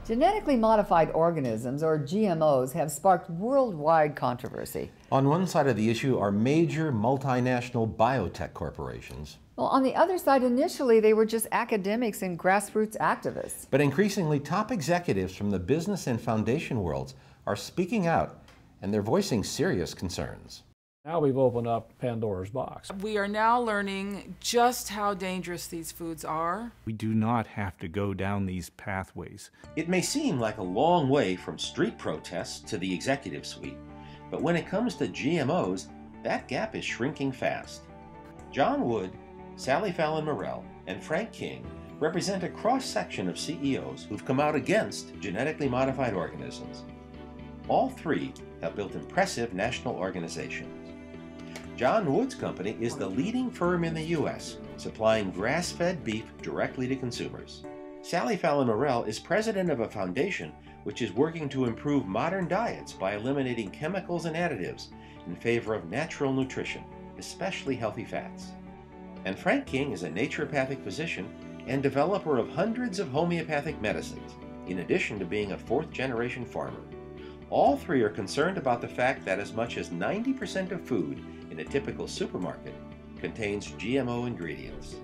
Genetically modified organisms, or GMOs, have sparked worldwide controversy. On one side of the issue are major multinational biotech corporations. Well, on the other side, initially they were just academics and grassroots activists. But increasingly, top executives from the business and foundation worlds are speaking out, and they're voicing serious concerns. Now we've opened up Pandora's box. We are now learning just how dangerous these foods are. We do not have to go down these pathways. It may seem like a long way from street protests to the executive suite, but when it comes to GMOs, that gap is shrinking fast. John Wood, Sally Fallon Morell, and Frank King represent a cross-section of CEOs who've come out against genetically modified organisms. All three have built impressive national organizations. John Wood's company is the leading firm in the U.S., supplying grass-fed beef directly to consumers. Sally Fallon Morell is president of a foundation which is working to improve modern diets by eliminating chemicals and additives in favor of natural nutrition, especially healthy fats. And Frank King is a naturopathic physician and developer of hundreds of homeopathic medicines, in addition to being a fourth-generation farmer. All three are concerned about the fact that as much as 90% of food in a typical supermarket contains GMO ingredients.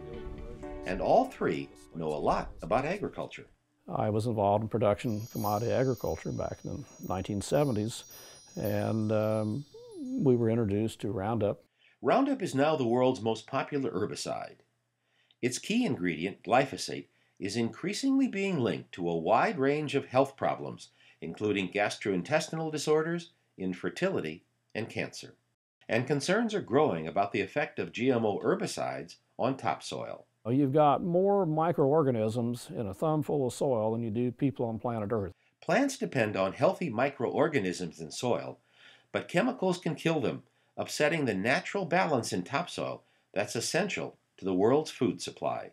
And all three know a lot about agriculture. I was involved in production commodity agriculture back in the 1970s, and we were introduced to Roundup. Roundup is now the world's most popular herbicide. Its key ingredient, glyphosate, is increasingly being linked to a wide range of health problems, including gastrointestinal disorders, infertility, and cancer. And concerns are growing about the effect of GMO herbicides on topsoil. You've got more microorganisms in a thumbful of soil than you do people on planet Earth. Plants depend on healthy microorganisms in soil, but chemicals can kill them, upsetting the natural balance in topsoil that's essential to the world's food supply.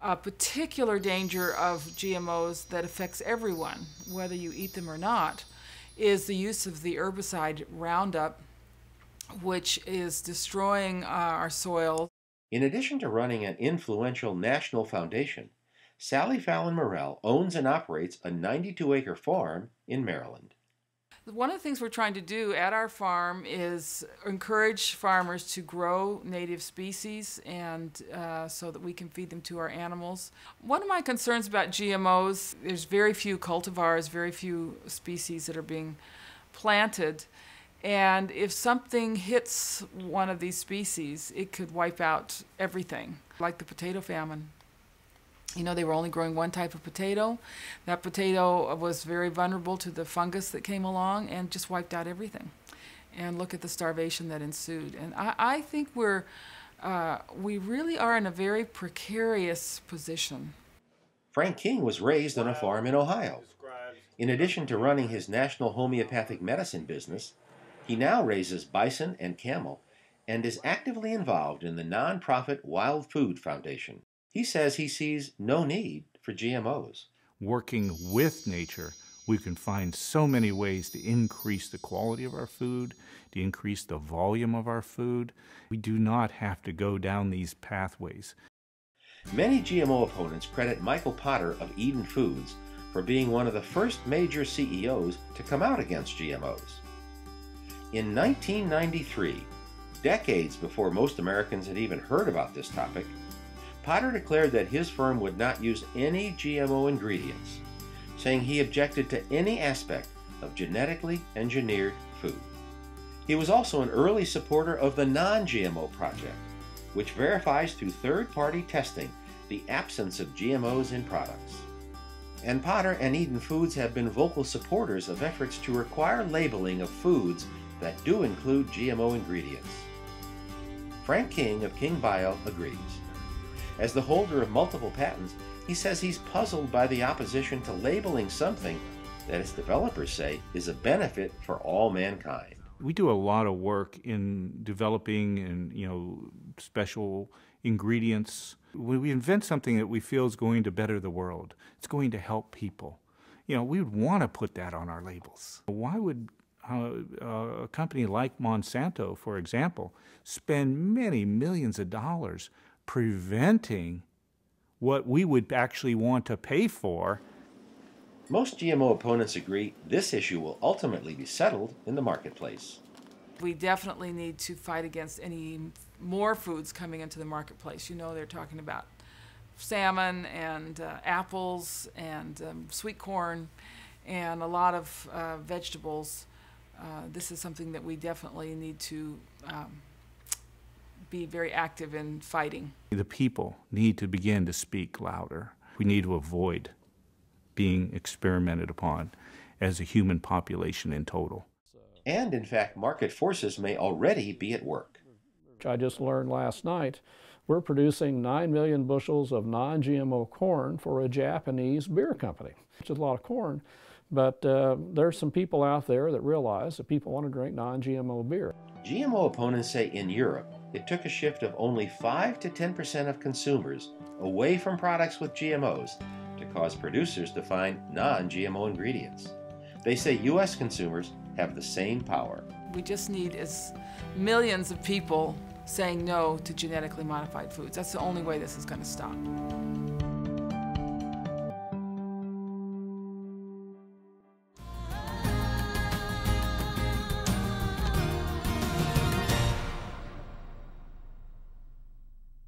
A particular danger of GMOs that affects everyone, whether you eat them or not, is the use of the herbicide Roundup, which is destroying our soil. In addition to running an influential national foundation, Sally Fallon Morell owns and operates a 92-acre farm in Maryland. One of the things we're trying to do at our farm is encourage farmers to grow native species and so that we can feed them to our animals. One of my concerns about GMOs, there's very few cultivars, very few species that are being planted. And if something hits one of these species, it could wipe out everything, like the potato famine. You know, they were only growing one type of potato. That potato was very vulnerable to the fungus that came along and just wiped out everything. And look at the starvation that ensued. And I think we really are in a very precarious position. Frank King was raised on a farm in Ohio. In addition to running his national homeopathic medicine business, he now raises bison and camel and is actively involved in the nonprofit Wild Food Foundation. He says he sees no need for GMOs. Working with nature, we can find so many ways to increase the quality of our food, to increase the volume of our food. We do not have to go down these pathways. Many GMO opponents credit Michael Potter of Eden Foods for being one of the first major CEOs to come out against GMOs. In 1993, decades before most Americans had even heard about this topic, Potter declared that his firm would not use any GMO ingredients, saying he objected to any aspect of genetically engineered food. He was also an early supporter of the non-GMO project, which verifies through third-party testing the absence of GMOs in products. And Potter and Eden Foods have been vocal supporters of efforts to require labeling of foods that do include GMO ingredients. Frank King of King Bio agrees. As the holder of multiple patents, he says he's puzzled by the opposition to labeling something that its developers say is a benefit for all mankind. We do a lot of work in developing special ingredients. When we invent something that we feel is going to better the world, it's going to help people. We would want to put that on our labels. Why would a company like Monsanto, for example, spend many millions of dollars preventing what we would actually want to pay for Most GMO opponents agree this issue will ultimately be settled in the marketplace. We definitely need to fight against any more foods coming into the marketplace. You know, they're talking about salmon and apples and sweet corn and a lot of vegetables. This is something that we definitely need to be very active in fighting. The people need to begin to speak louder. We need to avoid being experimented upon as a human population in total. And in fact, market forces may already be at work. I just learned last night we're producing 9 million bushels of non-GMO corn for a Japanese beer company. It's a lot of corn, but there's some people out there that realize that people want to drink non-GMO beer. GMO opponents say in Europe, it took a shift of only 5 to 10% of consumers away from products with GMOs to cause producers to find non-GMO ingredients. They say U.S. consumers have the same power. We just need millions of people saying no to genetically modified foods. That's the only way this is going to stop.